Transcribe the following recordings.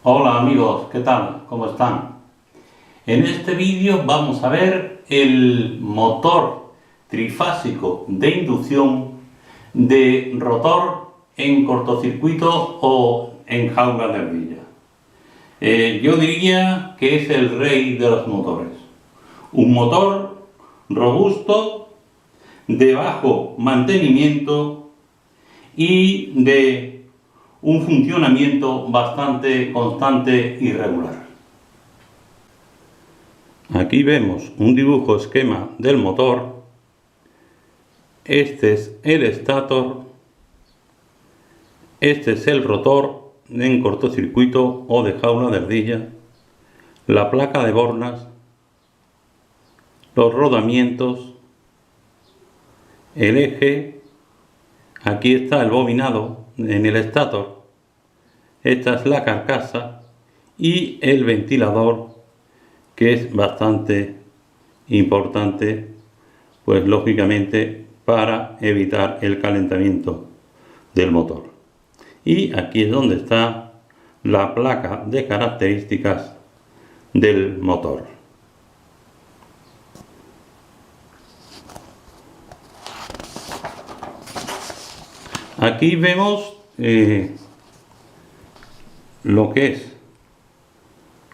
Hola amigos, ¿qué tal? ¿Cómo están? En este vídeo vamos a ver el motor trifásico de inducción de rotor en cortocircuito o en jaula de ardilla. Yo diría que es el rey de los motores. Un motor robusto, de bajo mantenimiento y de un funcionamiento bastante constante y regular. Aquí vemos un dibujo esquema del motor. Este es el estator, este es el rotor en cortocircuito o de jaula de ardilla, la placa de bornas, los rodamientos, el eje. Aquí está el bobinado en el estator, esta es la carcasa y el ventilador, que es bastante importante, pues lógicamente para evitar el calentamiento del motor. Y aquí es donde está la placa de características del motor. Aquí vemos lo que es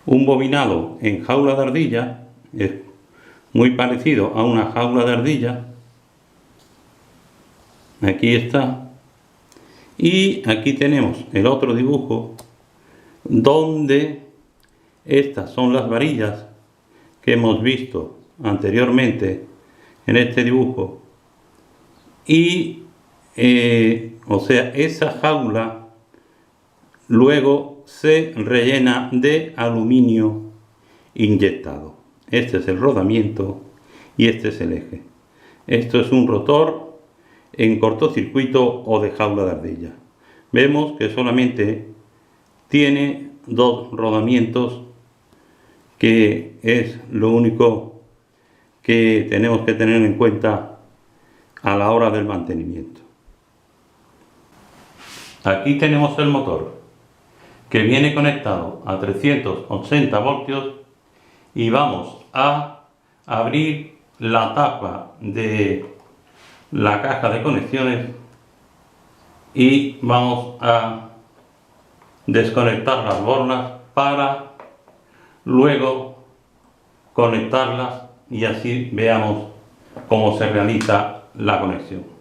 un bobinado en jaula de ardilla. Es muy parecido a una jaula de ardilla. Aquí está. Y aquí tenemos el otro dibujo donde estas son las varillas que hemos visto anteriormente en este dibujo. Y o sea, esa jaula luego se rellena de aluminio inyectado. Este es el rodamiento y este es el eje. Esto es un rotor en cortocircuito o de jaula de ardilla. Vemos que solamente tiene dos rodamientos, que es lo único que tenemos que tener en cuenta a la hora del mantenimiento. Aquí tenemos el motor, que viene conectado a 380 voltios, y vamos a abrir la tapa de la caja de conexiones y vamos a desconectar las bornas para luego conectarlas y así veamos cómo se realiza la conexión.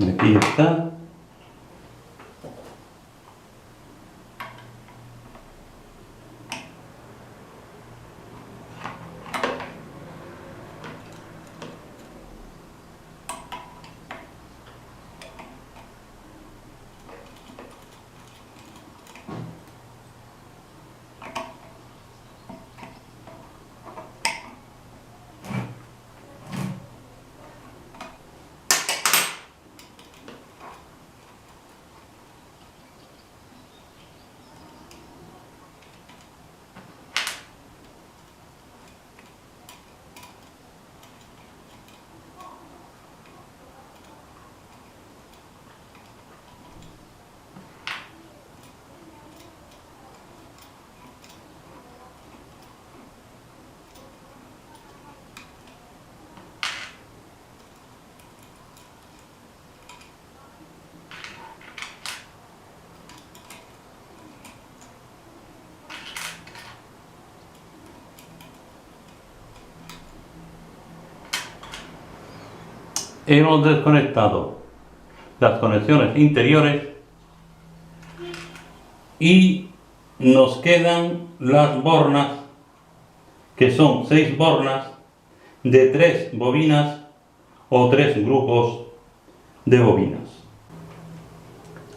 Aquí está. Hemos desconectado las conexiones interiores y nos quedan las bornas, que son 6 bornas de 3 bobinas o 3 grupos de bobinas.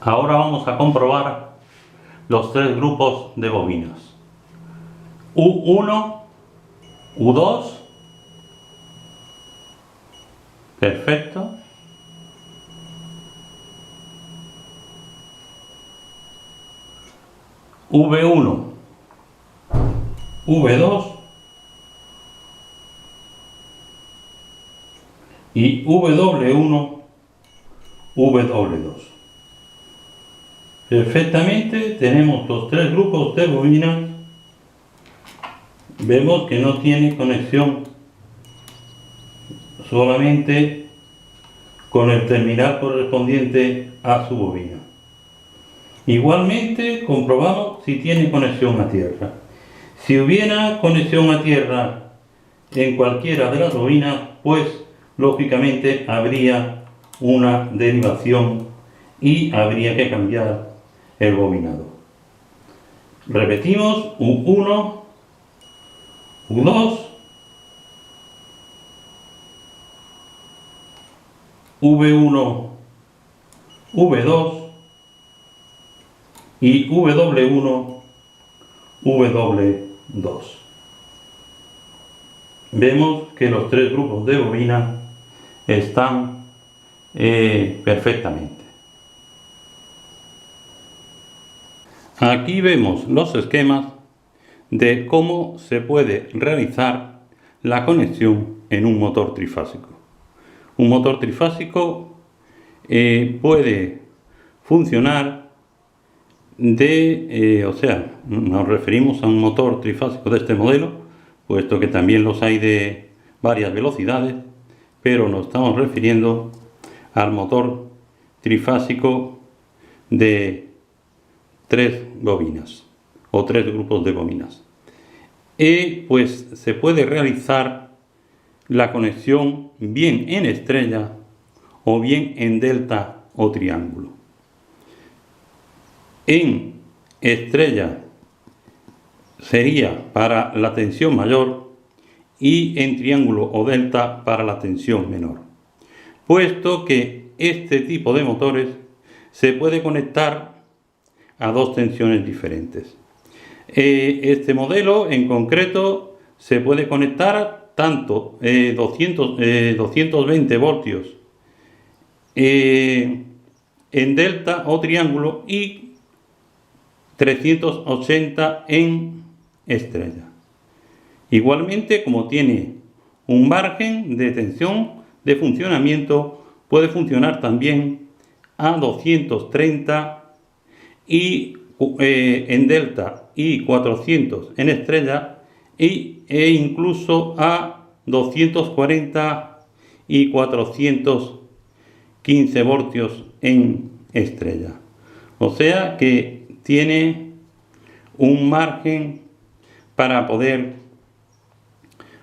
Ahora vamos a comprobar los 3 grupos de bobinas: U1, U2, perfecto, V1, V2 y W1, W2. Perfectamente tenemos los tres grupos de bobinas. Vemos que no tiene conexión, solamente con el terminal correspondiente a su bobina. Igualmente comprobamos si tiene conexión a tierra. Si hubiera conexión a tierra en cualquiera de las bobinas, pues lógicamente habría una derivación y habría que cambiar el bobinado. Repetimos: U1, U2, V1, V2 y W1, W2. Vemos que los tres grupos de bobina están perfectamente. Aquí vemos los esquemas de cómo se puede realizar la conexión en un motor trifásico. Un motor trifásico puede funcionar nos referimos a un motor trifásico de este modelo, puesto que también los hay de varias velocidades, pero nos estamos refiriendo al motor trifásico de 3 bobinas o 3 grupos de bobinas. Pues se puede realizar la conexión bien en estrella o bien en delta o triángulo. En estrella sería para la tensión mayor y en triángulo o delta para la tensión menor, puesto que este tipo de motores se puede conectar a dos tensiones diferentes. Este modelo en concreto se puede conectar tanto 220 voltios en delta o triángulo y 380 en estrella. Igualmente, como tiene un margen de tensión de funcionamiento, puede funcionar también a 230 y en delta y 400 en estrella e incluso a 240 y 415 voltios en estrella. O sea que tiene un margen para poder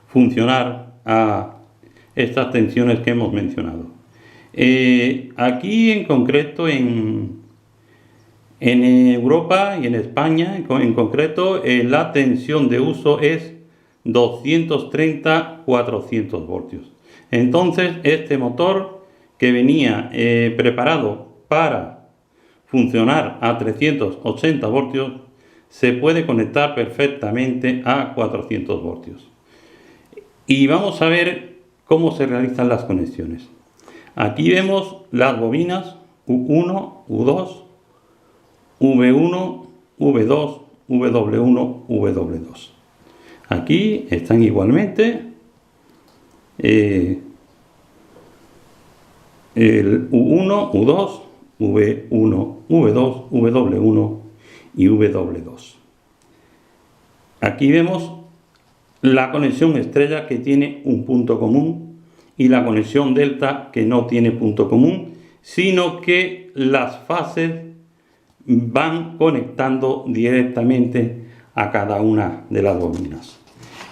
funcionar a estas tensiones que hemos mencionado. Aquí en concreto en Europa y en España en concreto la tensión de uso es 230-400 voltios. Entonces este motor, que venía preparado para funcionar a 380 voltios, se puede conectar perfectamente a 400 voltios. Y vamos a ver cómo se realizan las conexiones. Aquí vemos las bobinas U1, U2, V1, V2, W1, W2. Aquí están igualmente el U1, U2, V1, V2, W1 y W2. Aquí vemos la conexión estrella, que tiene un punto común, y la conexión delta, que no tiene punto común, sino que las fases van conectando directamente a cada una de las bobinas.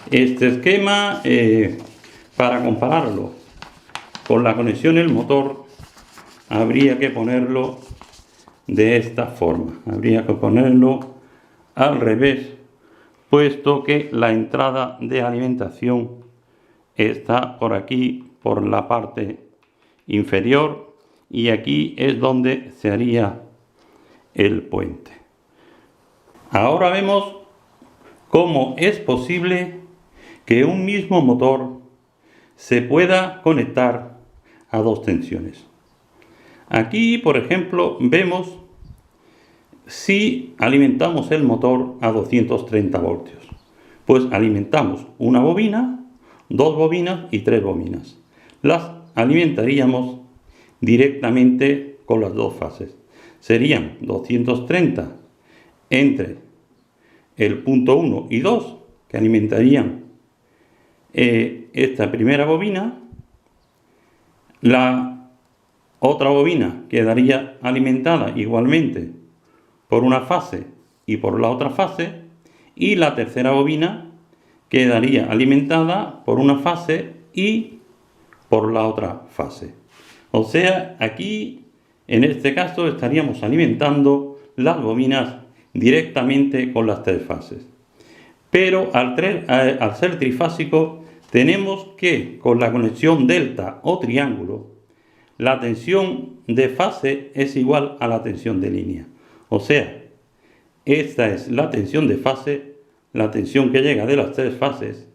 Este esquema, para compararlo con la conexión en el motor, habría que ponerlo de esta forma. Habría que ponerlo al revés, puesto que la entrada de alimentación está por aquí, por la parte inferior, y aquí es donde se haría el puente. Ahora vemos cómo es posible que un mismo motor se pueda conectar a dos tensiones. Aquí, por ejemplo, vemos si alimentamos el motor a 230 voltios? Pues alimentamos una bobina, 2 bobinas y 3 bobinas. Las alimentaríamos directamente con las dos fases. Serían 230 entre el punto 1 y 2, que alimentarían esta primera bobina. La otra bobina quedaría alimentada igualmente por una fase y por la otra fase, y la tercera bobina quedaría alimentada por una fase y por la otra fase. O sea, aquí en este caso estaríamos alimentando las bobinas directamente con las 3 fases. Pero al ser trifásico, tenemos que con la conexión delta o triángulo, la tensión de fase es igual a la tensión de línea. O sea, esta es la tensión de fase, la tensión que llega de las 3 fases,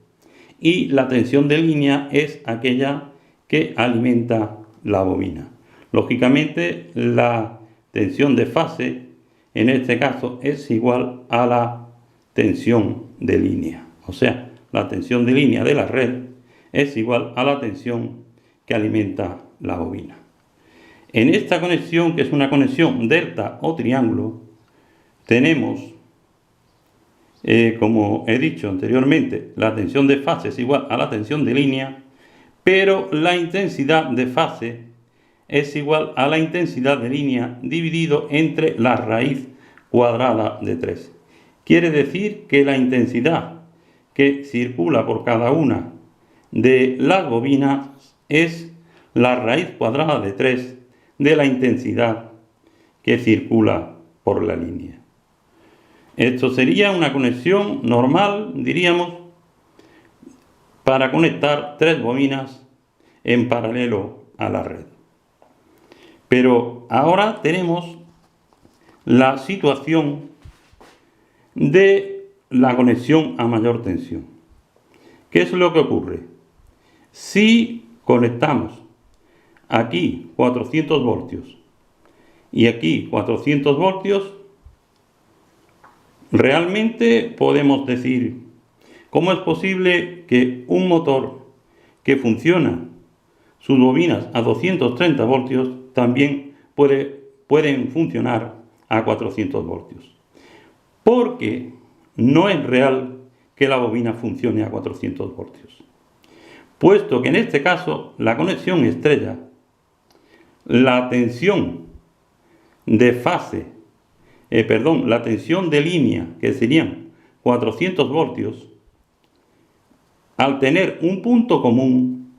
y la tensión de línea es aquella que alimenta la bobina. Lógicamente, la tensión de fase, en este caso, es igual a la tensión de línea. O sea, la tensión de línea de la red es igual a la tensión que alimenta la bobina. En esta conexión, que es una conexión delta o triángulo, tenemos, como he dicho anteriormente, la tensión de fase es igual a la tensión de línea, pero la intensidad de fase es igual a la intensidad de línea dividido entre la raíz cuadrada de 3. Quiere decir que la intensidad que circula por cada una de las bobinas es la raíz cuadrada de 3 de la intensidad que circula por la línea. Esto sería una conexión normal, diríamos, para conectar 3 bobinas en paralelo a la red. Pero ahora tenemos la situación de la conexión a mayor tensión. ¿Qué es lo que ocurre? Si conectamos aquí 400 voltios y aquí 400 voltios, realmente podemos decir, ¿cómo es posible que un motor que funciona sus bobinas a 230 voltios también pueden funcionar a 400 voltios? Porque no es real que la bobina funcione a 400 voltios, puesto que en este caso la conexión estrella, la tensión de fase, la tensión de línea, que serían 400 voltios, al tener un punto común,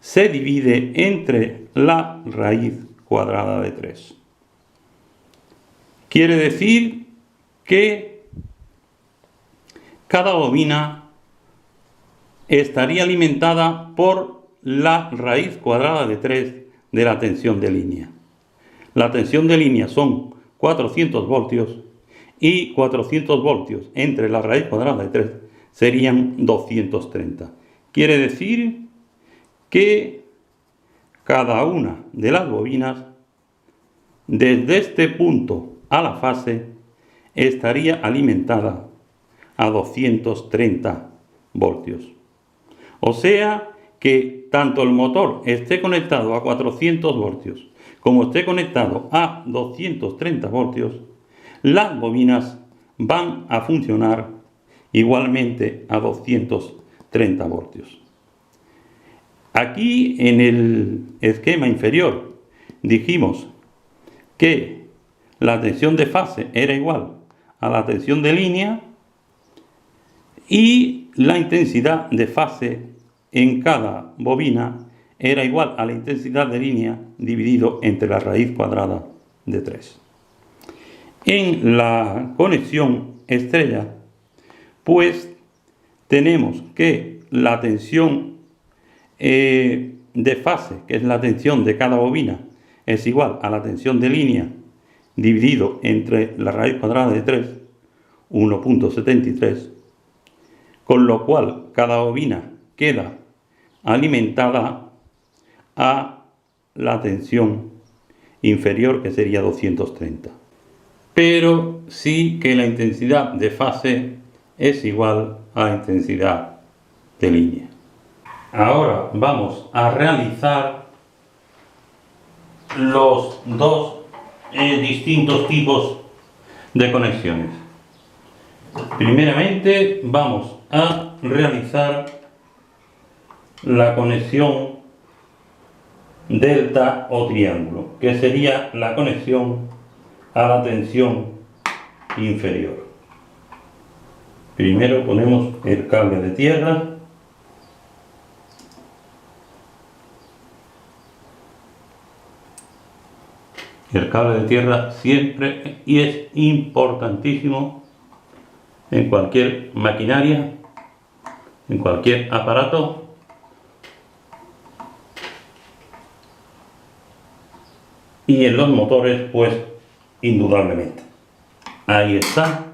se divide entre la raíz cuadrada de 3. Quiere decir que cada bobina estaría alimentada por la raíz cuadrada de 3 de la tensión de línea. La tensión de línea son 400 voltios y 400 voltios entre la raíz cuadrada de 3 serían 230. Quiere decir que cada una de las bobinas, desde este punto a la fase, estaría alimentada a 230 voltios. O sea que tanto el motor esté conectado a 400 voltios como esté conectado a 230 voltios, las bobinas van a funcionar igualmente a 230 voltios. Aquí en el esquema inferior dijimos que la tensión de fase era igual a la tensión de línea y la intensidad de fase en cada bobina era igual a la intensidad de línea dividido entre la raíz cuadrada de 3. En la conexión estrella, pues tenemos que la tensión de fase, que es la tensión de cada bobina, es igual a la tensión de línea dividido entre la raíz cuadrada de 3, 1.73, con lo cual cada bobina queda alimentada a la tensión inferior, que sería 230. pero sí que la intensidad de fase es igual a la intensidad de línea. Ahora vamos a realizar los dos distintos tipos de conexiones. Primeramente vamos a realizar la conexión delta o triángulo, que sería la conexión a la tensión inferior. Primero ponemos el cable de tierra. El cable de tierra siempre y es importantísimo en cualquier maquinaria, en cualquier aparato. Y en los motores, pues, indudablemente. Ahí está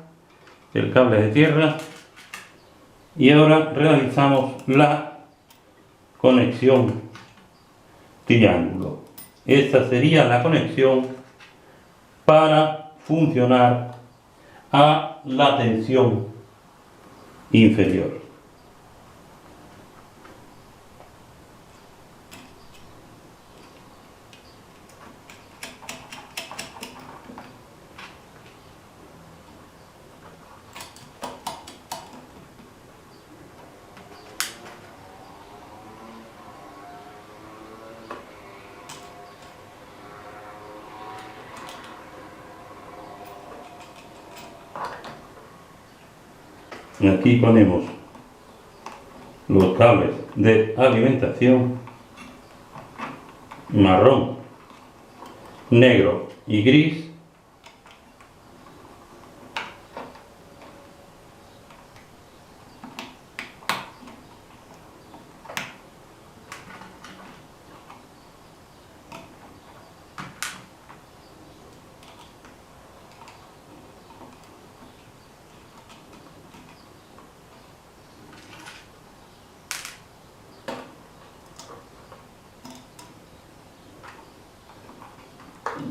el cable de tierra. Y ahora realizamos la conexión triángulo. Esta sería la conexión para funcionar a la tensión inferior. Y aquí ponemos los cables de alimentación marrón, negro y gris.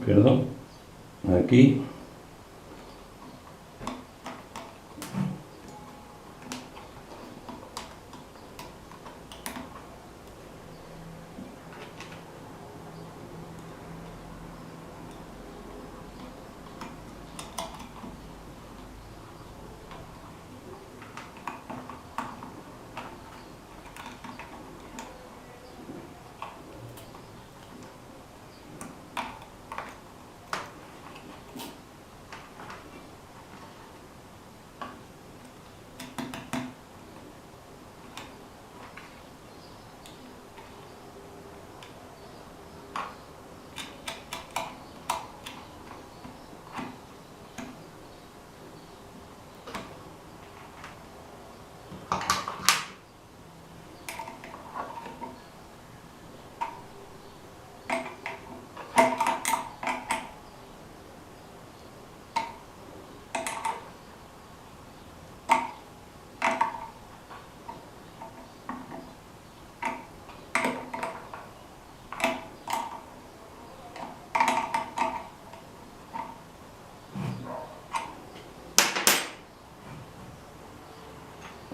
Perdón, aquí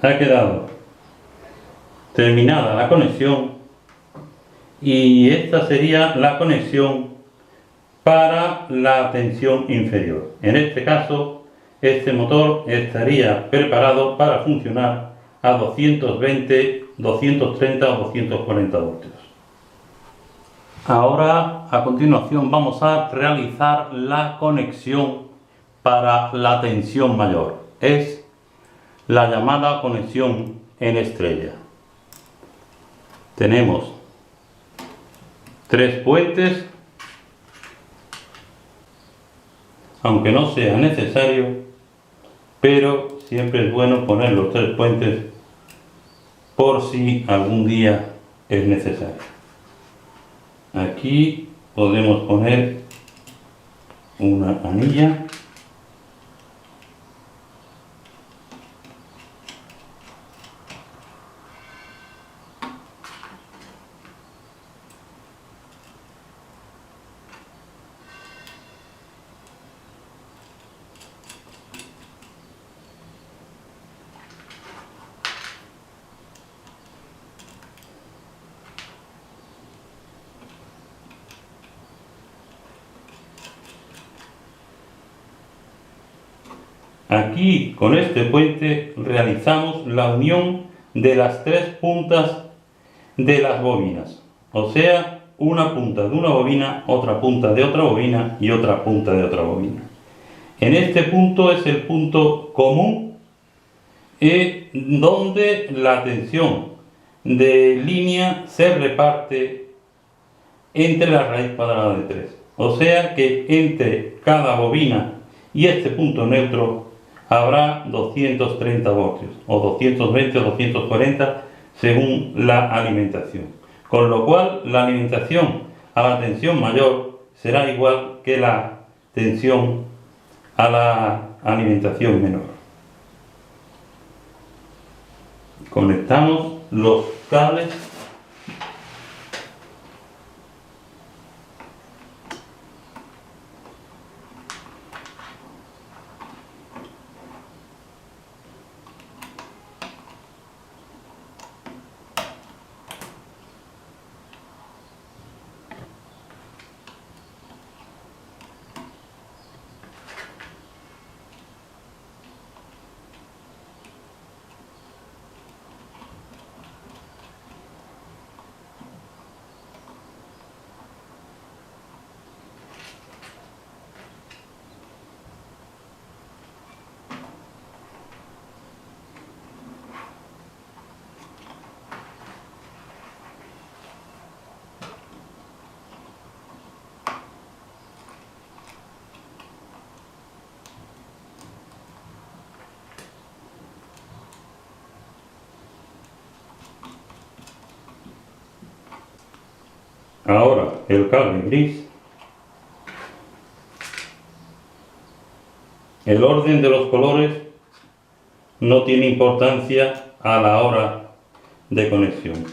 ha quedado terminada la conexión y esta sería la conexión para la tensión inferior. En este caso, este motor estaría preparado para funcionar a 220, 230 o 240 voltios. Ahora, a continuación, vamos a realizar la conexión para la tensión mayor. Es la llamada conexión en estrella. Tenemos 3 puentes, aunque no sea necesario, pero siempre es bueno poner los 3 puentes por si algún día es necesario. Aquí podemos poner una anilla. Aquí con este puente realizamos la unión de las tres puntas de las bobinas, o sea, una punta de una bobina, otra punta de otra bobina y otra punta de otra bobina. En este punto es el punto común donde la tensión de línea se reparte entre la raíz cuadrada de 3. O sea que entre cada bobina y este punto neutro habrá 230 voltios, o 220 o 240 según la alimentación. Con lo cual la alimentación a la tensión mayor será igual que la tensión a la alimentación menor. Conectamos los cables . Ahora el cable gris. El orden de los colores no tiene importancia a la hora de conexión.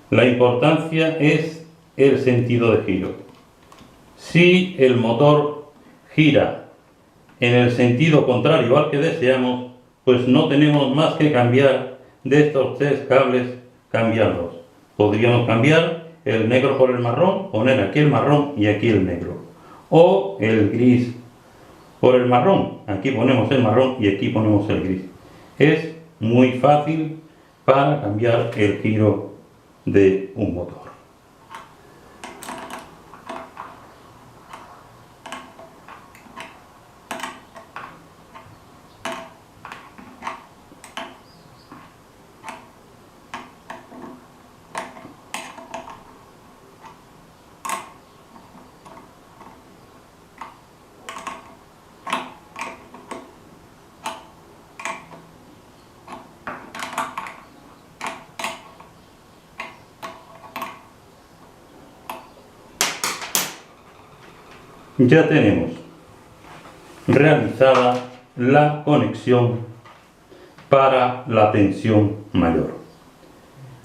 La importancia es el sentido de giro. Si el motor gira en el sentido contrario al que deseamos, pues no tenemos más que cambiar de estos tres cables, cambiarlos. Podríamos cambiar el negro por el marrón, poner aquí el marrón y aquí el negro. O el gris por el marrón, aquí ponemos el marrón y aquí ponemos el gris. Es muy fácil para cambiar el giro de un motor. Ya tenemos realizada la conexión para la tensión mayor.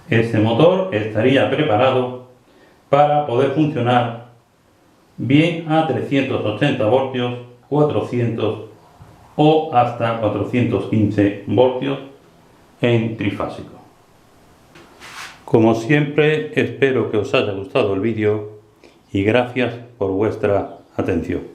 Este motor estaría preparado para poder funcionar bien a 380 voltios, 400 o hasta 415 voltios en trifásico. Como siempre, espero que os haya gustado el vídeo y gracias por vuestra atención.